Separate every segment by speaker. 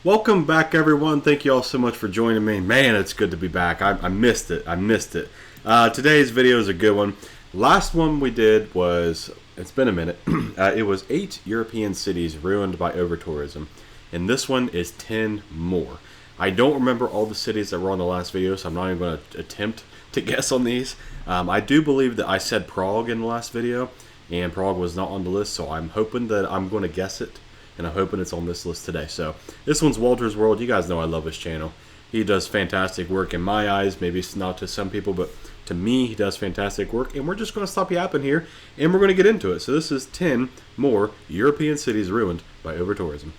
Speaker 1: Welcome back, everyone. Thank you all so much for joining me. Man, it's good to be back. I missed it. Today's video is a good one. Last one we did was, it's been a minute. It was 8 European cities ruined by overtourism. And this one is 10 more. I don't remember all the cities that were on the last video, so I'm not even going to attempt to guess on these. I do believe that I said Prague in the last video, and Prague was not on the list, so I'm hoping that I'm going to guess it. And I'm hoping it's on this list today. So this one's Walter's World. You guys know I love his channel. He does fantastic work in my eyes. Maybe it's not to some people, but to me, he does fantastic work. And we're just going to stop yapping here, and we're going to get into it. So this is 10 more European cities ruined by overtourism.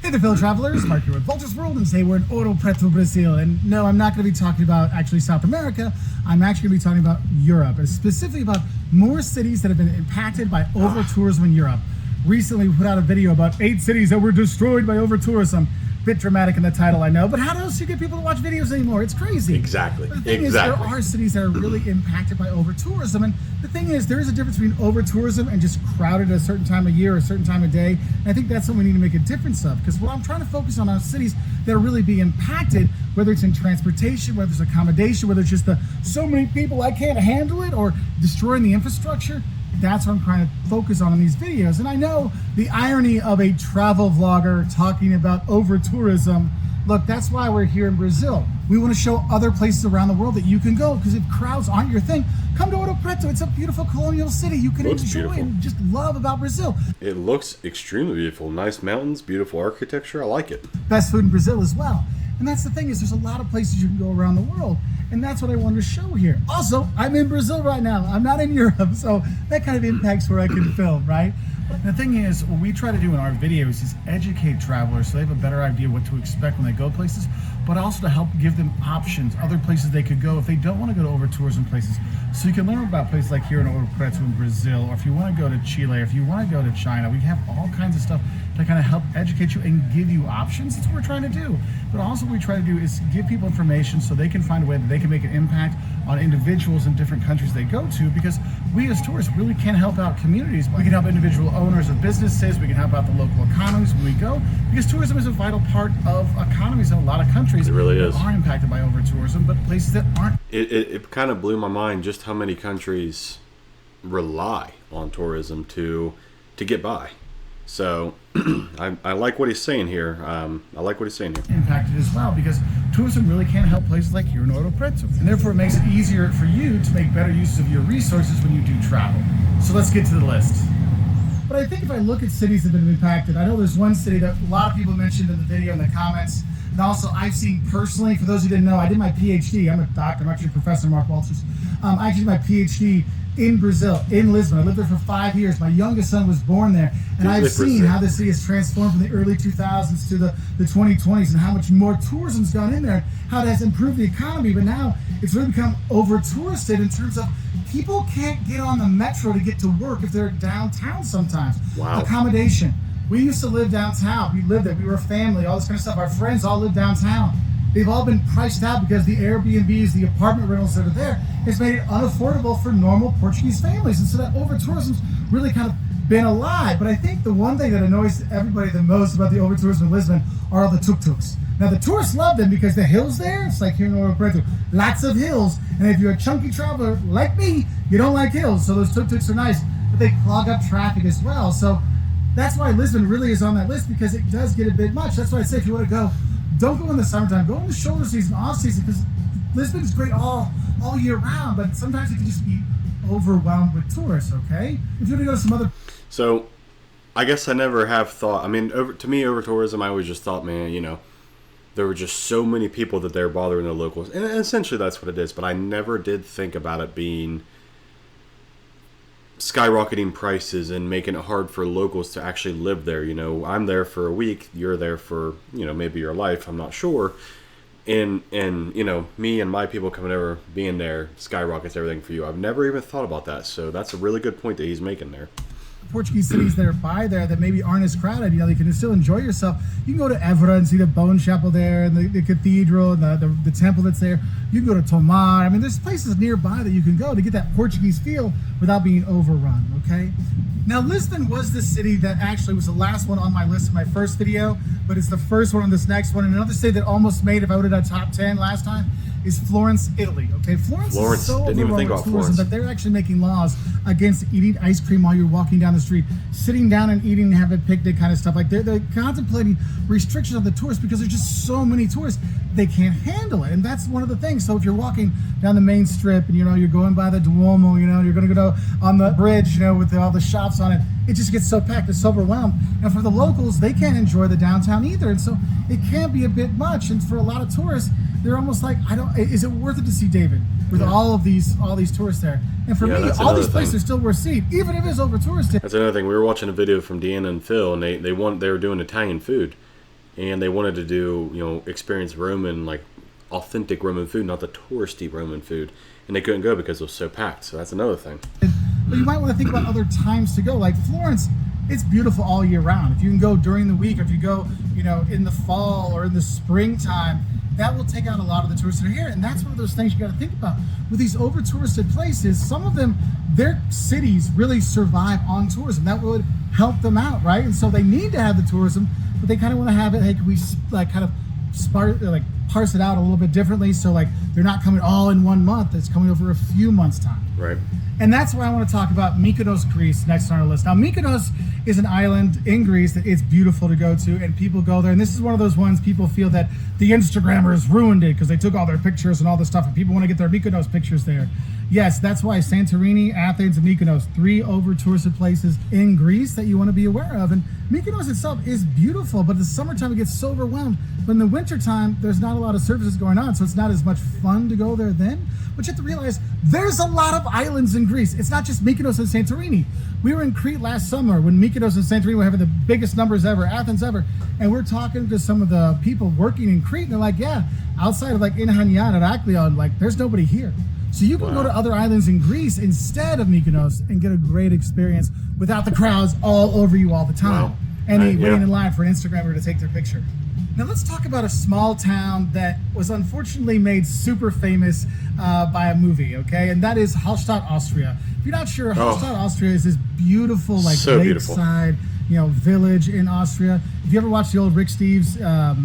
Speaker 2: Hey there, fellow travelers. Mark here with Walter's World, and today we're in Ouro Preto, Brazil. And no, I'm not going to be talking about actually South America. I'm actually going to be talking about Europe, and specifically about more cities that have been impacted by overtourism in Europe. Recently, we put out a video about 8 cities that were destroyed by overtourism. Bit dramatic in the title, I know, but how else do you get people to watch videos anymore? It's crazy.
Speaker 1: Exactly.
Speaker 2: But the thing is, there are cities that are really impacted by overtourism, and the thing is, there is a difference between overtourism and just crowded at a certain time of year or a certain time of day. And I think that's what we need to make a difference of, because what I'm trying to focus on are cities that are really being impacted, whether it's in transportation, whether it's accommodation, whether it's just so many people I can't handle it, or destroying the infrastructure. That's what I'm trying to focus on in these videos. And I know the irony of a travel vlogger talking about over-tourism. Look, that's why we're here in Brazil. We want to show other places around the world that you can go, because if crowds aren't your thing, come to Ouro Preto. It's a beautiful colonial city you can enjoy and just love about Brazil.
Speaker 1: It looks extremely beautiful. Nice mountains, beautiful architecture. I like it.
Speaker 2: Best food in Brazil as well. And that's the thing, is there's a lot of places you can go around the world. And that's what I wanted to show here. Also, I'm in Brazil right now. I'm not in Europe, so that kind of impacts where I can film, right? The thing is, what we try to do in our videos is educate travelers so they have a better idea what to expect when they go places, but also to help give them options, other places they could go if they don't want to go to over-tourism places. So you can learn about places like here in Ouro Preto in Brazil, or if you want to go to Chile, or if you want to go to China. We have all kinds of stuff to kind of help educate you and give you options. That's what we're trying to do. But also what we try to do is give people information so they can find a way that they can make an impact on individuals in different countries they go to, because we as tourists really can help out communities. We can help individual owners of businesses, we can help out the local economies when we go, because tourism is a vital part of economies in a lot of countries.
Speaker 1: It really is.
Speaker 2: That are impacted by over-tourism, but places that aren't.
Speaker 1: It kind of blew my mind just how many countries rely on tourism to get by. So I like what he's saying here.
Speaker 2: Impacted as well, because tourism really can help places like here in Ouro Preto, and therefore it makes it easier for you to make better use of your resources when you do travel. So let's get to the list. But I think if I look at cities that have been impacted, I know there's one city that a lot of people mentioned in the video in the comments, and also I've seen personally. For those who didn't know, I did my PhD. I'm a doctor. I'm actually Professor Mark Walters. I actually did my PhD in Brazil, in Lisbon. I lived there for 5 years. My youngest son was born there, and I've seen how the city has transformed from the early 2000s to the 2020s, and how much more tourism's gone in there, how it has improved the economy. But now it's really become over-touristed in terms of people can't get on the metro to get to work if they're downtown sometimes.
Speaker 1: Wow.
Speaker 2: Accommodation. We used to live downtown. We lived there. We were a family, all this kind of stuff. Our friends all live downtown. They've all been priced out because the Airbnbs, the apartment rentals that are there, has made it unaffordable for normal Portuguese families. And so that over-tourism's really kind of been alive. But I think the one thing that annoys everybody the most about the over-tourism in Lisbon are all the tuk-tuks. Now, the tourists love them because the hills there, it's like here in Ouro Preto, lots of hills. And if you're a chunky traveler like me, you don't like hills. So those tuk-tuks are nice, but they clog up traffic as well. So that's why Lisbon really is on that list, because it does get a bit much. That's why I say if you want to go, don't go in the summertime. Go in the shoulder season, off season, because Lisbon is great all year round, but sometimes it can just be overwhelmed with tourists, okay? If you want to go to some other...
Speaker 1: So, I guess I never have thought, to me, over-tourism, I always just thought, man, there were just so many people that they're bothering the locals. And essentially that's what it is, but I never did think about it being skyrocketing prices and making it hard for locals to actually live there. I'm there for a week, you're there for maybe your life, I'm not sure, and me and my people coming over, being there, skyrockets everything for you. I've never even thought about that, so that's a really good point that he's making there.
Speaker 2: Portuguese cities that are by there that maybe aren't as crowded, you know, you can still enjoy yourself. You can go to Évora and see the Bone Chapel there, and the cathedral, and the temple that's there. You can go to Tomar. I mean, there's places nearby that you can go to get that Portuguese feel without being overrun, okay? Now, Lisbon was the city that actually was the last one on my list in my first video, but it's the first one on this next one. And another city that almost made, if I would have done top 10 last time, is Florence, Italy. Okay, Florence is so overrun with tourism that they're actually making laws against eating ice cream while you're walking down the street, sitting down and eating and having a picnic kind of stuff. Like they're contemplating restrictions on the tourists because there's just so many tourists, they can't handle it. And that's one of the things. So if you're walking down the main strip and, you know, you're going by the Duomo, you know, you're going to go on the bridge, you know, with all the shops on it, it just gets so packed, it's so overwhelmed. And for the locals, they can't enjoy the downtown either. And so it can be a bit much. And for a lot of tourists, they're almost like, is it worth it to see David with all these tourists there? And for me, all these places are still worth seeing, even if it's over touristed.
Speaker 1: That's another thing. We were watching a video from Deanna and Phil, and they were doing Italian food, and they wanted to do, you know, experience Roman, like authentic Roman food, not the touristy Roman food, and they couldn't go because it was so packed. So that's another thing.
Speaker 2: But you might want to think about other times to go. Like Florence, it's beautiful all year round. If you can go during the week, or if you go, you know, in the fall or in the springtime, that will take out a lot of the tourists that are here. And that's one of those things you got to think about. With these over-touristed places, some of them, their cities really survive on tourism. That would help them out, right? And so they need to have the tourism, but they kind of want to have it, hey, can we like kind of parse it out a little bit differently, so like they're not coming all in 1 month, it's coming over a few months time.
Speaker 1: Right.
Speaker 2: And that's why I want to talk about Mykonos, Greece, next on our list. Now, Mykonos is an island in Greece that it's beautiful to go to, and people go there. And this is one of those ones people feel that the Instagrammers ruined it because they took all their pictures and all this stuff, and people want to get their Mykonos pictures there. Yes, that's why Santorini, Athens, and Mykonos, 3 over-touristed places in Greece that you want to be aware of. And Mykonos itself is beautiful, but in the summertime it gets so overwhelmed. But in the wintertime, there's not a lot of services going on, so it's not as much fun to go there then. But you have to realize there's a lot of islands in Greece. It's not just Mykonos and Santorini. We were in Crete last summer when Mykonos and Santorini were having the biggest numbers ever, Athens ever, and we're talking to some of the people working in Crete, and they're like, yeah, outside of like Inhania and Heraklion, like there's nobody here. So you can go to other islands in Greece instead of Mykonos and get a great experience without the crowds all over you all the time. And waiting in line for an Instagrammer to take their picture. Now let's talk about a small town that was unfortunately made super famous by a movie, okay? And that is Hallstatt, Austria. If you're not sure, Hallstatt, Austria is this beautiful, like lakeside, you know, village in Austria. If you ever watched the old Rick Steves,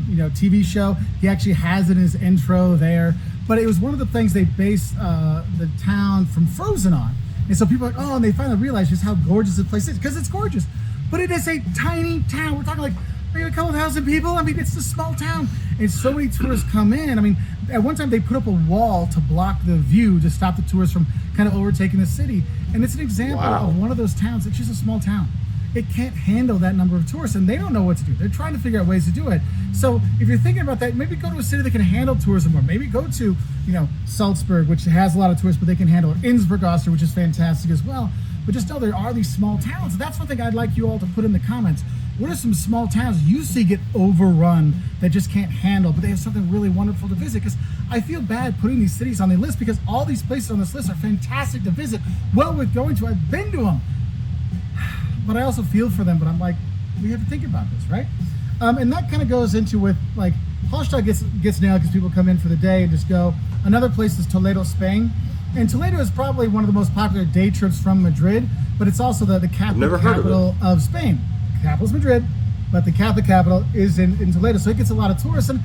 Speaker 2: you know, TV show, he actually has it in his intro there. But it was one of the things they based the town from Frozen on. And so people are like, oh, and they finally realized just how gorgeous the place is, because it's gorgeous. But it is a tiny town. We're talking like maybe a couple thousand people. I mean, it's a small town. And so many tourists come in. I mean, at one time they put up a wall to block the view to stop the tourists from kind of overtaking the city. And it's an example of one of those towns. It's just a small town. It can't handle that number of tourists, and they don't know what to do. They're trying to figure out ways to do it. So if you're thinking about that, maybe go to a city that can handle tourism more. Maybe go to, you know, Salzburg, which has a lot of tourists, but they can handle it. Innsbruck, Austria, which is fantastic as well. But just know there are these small towns. And that's one thing I'd like you all to put in the comments. What are some small towns you see get overrun that just can't handle, but they have something really wonderful to visit? Because I feel bad putting these cities on the list because all these places on this list are fantastic to visit, well worth going to. I've been to them. But I also feel for them, but I'm like, we have to think about this, right? And that kind of goes into with, like, Hallstatt gets nailed because people come in for the day and just go. Another place is Toledo, Spain. And Toledo is probably one of the most popular day trips from Madrid, but it's also the Catholic capital of Spain. The capital is Madrid, but the Catholic capital is in Toledo, so it gets a lot of tourists. And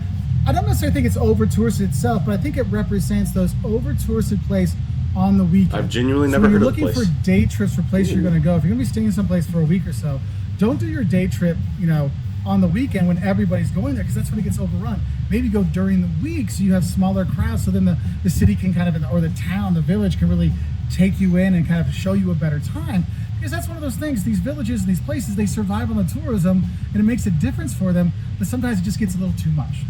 Speaker 2: I don't necessarily think it's over-touristed itself, but I think it represents those over-touristed places on the weekend.
Speaker 1: I've genuinely never heard of the place.
Speaker 2: If you're looking for day trips for places you're going to go, if you're going to be staying someplace for a week or so, don't do your day trip, you know, on the weekend when everybody's going there, because that's when it gets overrun. Maybe go during the week so you have smaller crowds, so then the city can kind of, or the town, the village can really take you in and kind of show you a better time. Because that's one of those things, these villages and these places, they survive on the tourism, and it makes a difference for them, but sometimes it just gets a little too much.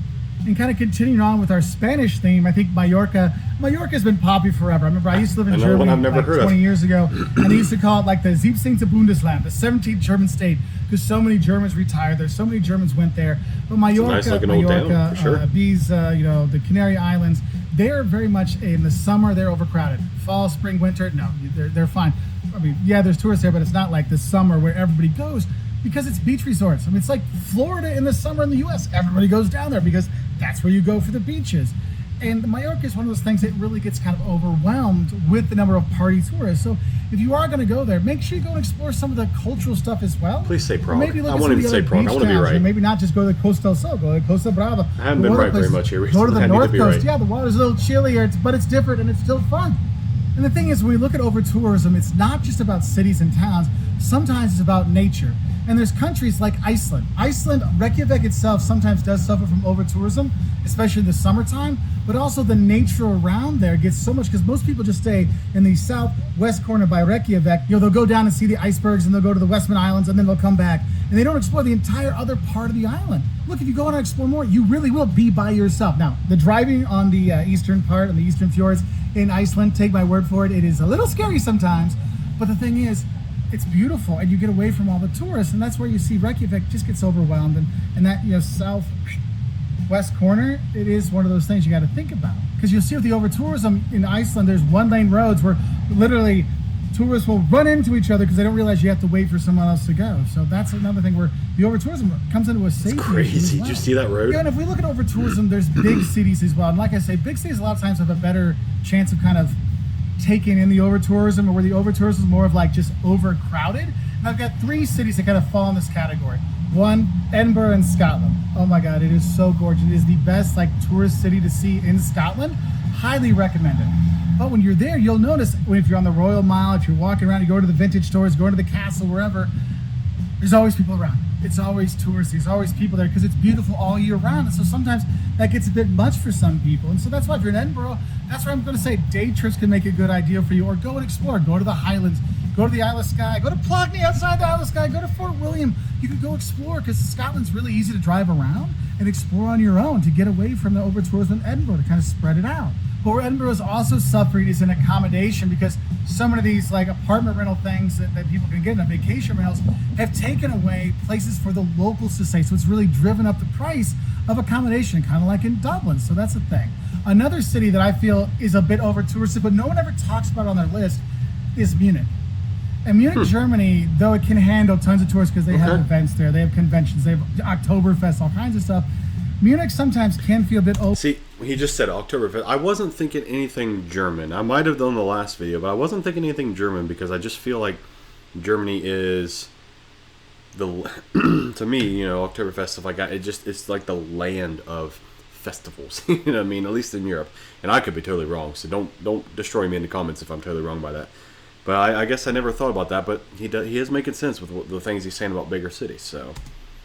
Speaker 2: And kind of continuing on with our Spanish theme, I think Mallorca's been popular forever. I remember I used to live in Germany like 20 years ago, and they used to call it like the 17th Bundesland, the 17th German state, because so many Germans retired there, so many Germans went there. But Mallorca, Ibiza, you know, the Canary Islands, they're very much in the summer, they're overcrowded. Fall, spring, winter, no, they're fine. I mean, yeah, there's tourists there, but it's not like the summer where everybody goes because it's beach resorts. I mean, it's like Florida in the summer in the U.S. Everybody goes down there because that's where you go for the beaches. And Mallorca is one of those things that really gets kind of overwhelmed with the number of party tourists. So if you are going to go there, make sure you go and explore some of the cultural stuff as well.
Speaker 1: Please say Prague.
Speaker 2: Maybe
Speaker 1: I won't even say Prague. I want to be right.
Speaker 2: Maybe not just go to the Costa del Sol, go to Costa Brava.
Speaker 1: I haven't been right very much here recently.
Speaker 2: Go to the
Speaker 1: I need
Speaker 2: North
Speaker 1: to be
Speaker 2: Coast.
Speaker 1: right.
Speaker 2: Yeah, the water's a little chillier, but it's different and it's still fun. And the thing is, when we look at over-tourism, it's not just about cities and towns. Sometimes it's about nature. And there's countries like Iceland. Iceland, Reykjavik itself sometimes does suffer from over-tourism, especially in the summertime, but also the nature around there gets so much, because most people just stay in the southwest corner by Reykjavik. You know, they'll go down and see the icebergs and they'll go to the Westman Islands and then they'll come back. And they don't explore the entire other part of the island. Look, if you go on and explore more, you really will be by yourself. Now, the driving on the eastern part, on the eastern fjords in Iceland, take my word for it, it is a little scary sometimes. But the thing is, it's beautiful and you get away from all the tourists, and that's where you see Reykjavik just gets overwhelmed, and that, you know, southwest corner, it is one of those things you got to think about, because you'll see with the over-tourism in Iceland, there's one-lane roads where literally tourists will run into each other because they don't realize you have to wait for someone else to go. So that's another thing where the over-tourism comes into a safety issue
Speaker 1: Crazy.
Speaker 2: as well.
Speaker 1: Did you see that road?
Speaker 2: Yeah, and if we look at over-tourism, there's big cities as well. And like I say, big cities a lot of times have a better chance of kind of taking in the over-tourism, or where the over-tourism is more of like just overcrowded. And I've got 3 cities that kind of fall in this category. 1, Edinburgh in Scotland. Oh my God, it is so gorgeous. It is the best like tourist city to see in Scotland. Highly recommend it. But when you're there, you'll notice if you're on the Royal Mile, if you're walking around, you go to the vintage stores, go to the castle, wherever, there's always people around. It's always tourists, there's always people there because it's beautiful all year round. And so sometimes that gets a bit much for some people. And so that's why if you're in Edinburgh, that's where I'm going to say day trips can make a good idea for you. Or go and explore, go to the Highlands, go to the Isle of Skye, go to Ploughney outside the Isle of Skye, go to Fort William. You can go explore because Scotland's really easy to drive around and explore on your own to get away from the over-tourism in Edinburgh, to kind of spread it out. But where Edinburgh is also suffering is in accommodation, because some of these like apartment rental things that people can get in vacation rentals have taken away places for the locals to stay. So it's really driven up the price of accommodation, kind of like in Dublin. So that's the thing. Another city that I feel is a bit over touristed, but no one ever talks about on their list, is Munich. And Munich, Germany, though it can handle tons of tourists because they have events there, they have conventions, they have Oktoberfest, all kinds of stuff. Munich sometimes can feel a bit old.
Speaker 1: See, he just said Oktoberfest. I wasn't thinking anything German. I might have done the last video, but I wasn't thinking anything German because I just feel like Germany is the to me, you know, Oktoberfest, stuff like that. It's like the land of festivals. You know what I mean? At least in Europe. And I could be totally wrong, so don't destroy me in the comments if I'm totally wrong by that. But I guess I never thought about that. But he is making sense with the things he's saying about bigger cities. So.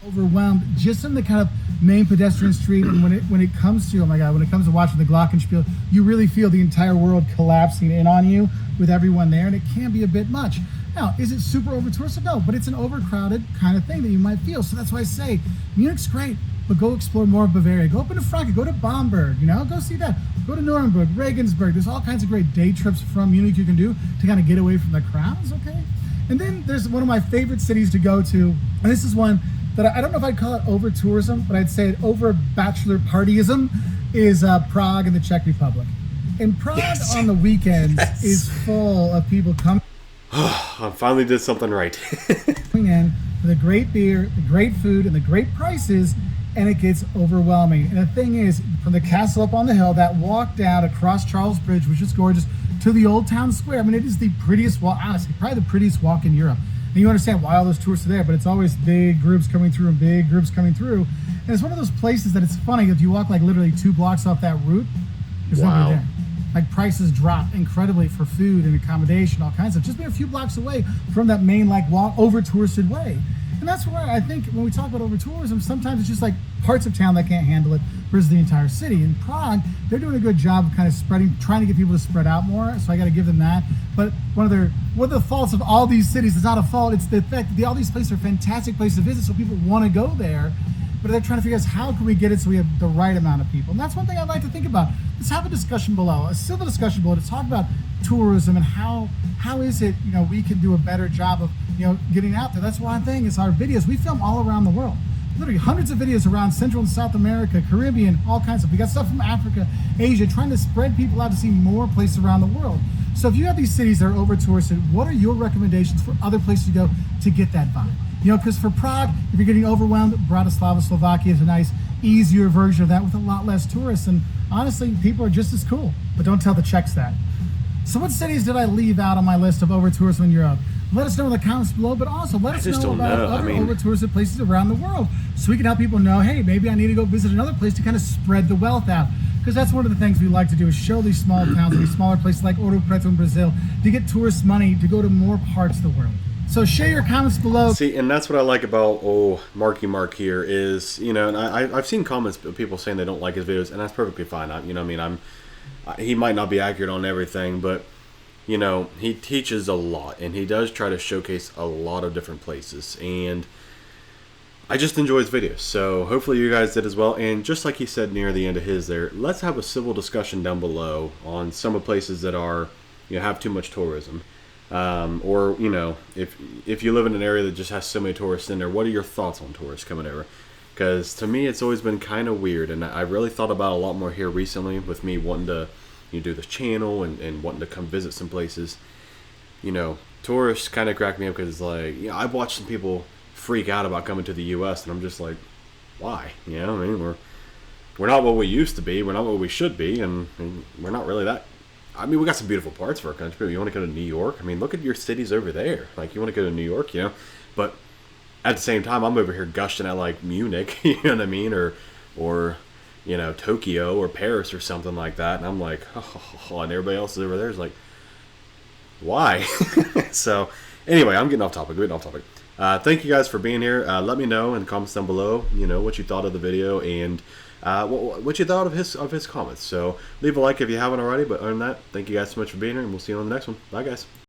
Speaker 2: Overwhelmed just in the kind of main pedestrian street, and when it comes to, oh my God, when it comes to watching the Glockenspiel, you really feel the entire world collapsing in on you with everyone there, and it can be a bit much. Now, is it super over touristic? No, but it's an overcrowded kind of thing that you might feel. So that's why I say Munich's great, but go explore more of Bavaria. Go up into Franken, go to Bamberg, you know, go see that. Go to Nuremberg, Regensburg. There's all kinds of great day trips from Munich you can do to kind of get away from the crowds, okay? And then there's one of my favorite cities to go to, and this is one that I don't know if I'd call it over tourism, but I'd say it over bachelor partyism, is Prague in the Czech Republic. And Prague on the weekends is full of people coming.
Speaker 1: I finally did something right.
Speaker 2: in for the great beer, the great food, and the great prices, and it gets overwhelming. And the thing is, from the castle up on the hill, that walk down across Charles Bridge, which is gorgeous, to the Old Town Square. I mean, it is the prettiest walk, honestly, probably the prettiest walk in Europe. And you understand why all those tourists are there, but it's always big groups coming through and big groups coming through. And it's one of those places that it's funny, if you walk like literally 2 blocks off that route, there's nobody there. Like prices drop incredibly for food and accommodation, all kinds of, just being a few blocks away from that main like over touristed way. And that's why I think when we talk about over tourism, sometimes it's just like parts of town that can't handle it versus the entire city. In Prague, they're doing a good job of kind of spreading, trying to get people to spread out more. So I got to give them that. But one of the faults of all these cities, it's not a fault, it's the fact that all these places are fantastic places to visit, so people want to go there. But they're trying to figure out how can we get it so we have the right amount of people. And that's one thing I'd like to think about. Let's have a discussion below, a civil discussion below, to talk about tourism and how is it, you know, we can do a better job of, you know, getting out there. That's one thing is our videos. We film all around the world. Literally hundreds of videos around Central and South America, Caribbean, all kinds of. We got stuff from Africa, Asia, trying to spread people out to see more places around the world. So if you have these cities that are over touristed, what are your recommendations for other places to go to get that vibe? You know, because for Prague, if you're getting overwhelmed, Bratislava, Slovakia is a nice, easier version of that with a lot less tourists. And honestly, people are just as cool. But don't tell the Czechs that. So what cities did I leave out on my list of over-tourism in Europe? Let us know in the comments below, but also let us know about other over-touristed places around the world so we can help people know, hey, maybe I need to go visit another place to kind of spread the wealth out. Because that's one of the things we like to do is show these small towns, these smaller places like Ouro Preto in Brazil to get tourist money to go to more parts of the world. So share your comments below.
Speaker 1: See, and that's what I like about Marky Mark here is, you know, and I've seen comments of people saying they don't like his videos, and that's perfectly fine. You know, I mean, he might not be accurate on everything, but you know, he teaches a lot, and he does try to showcase a lot of different places, and I just enjoy his videos. So hopefully you guys did as well. And just like he said near the end of his there, let's have a civil discussion down below on some of the places that are, you know, have too much tourism. Or, you know, if you live in an area that just has so many tourists in there, what are your thoughts on tourists coming over? Because to me, it's always been kind of weird, and I really thought about a lot more here recently with me wanting to, you know, do this channel and wanting to come visit some places. You know, tourists kind of crack me up because it's like, you know, I've watched some people freak out about coming to the U.S. and I'm just like, why? You know, I mean, we're not what we used to be, we're not what we should be, and we're not really that. I mean, we got some beautiful parts of our country. But you want to go to New York? I mean, look at your cities over there. Like, you want to go to New York, you know? But at the same time, I'm over here gushing at, like, Munich, you know what I mean? Or you know, Tokyo or Paris or something like that. And I'm like, oh, and everybody else is over there is like, why? So, anyway, I'm getting off topic. Thank you guys for being here. Let me know in the comments down below, you know, what you thought of the video and what you thought of his comments. So leave a like if you haven't already. But other than that, thank you guys so much for being here, and we'll see you on the next one. Bye, guys.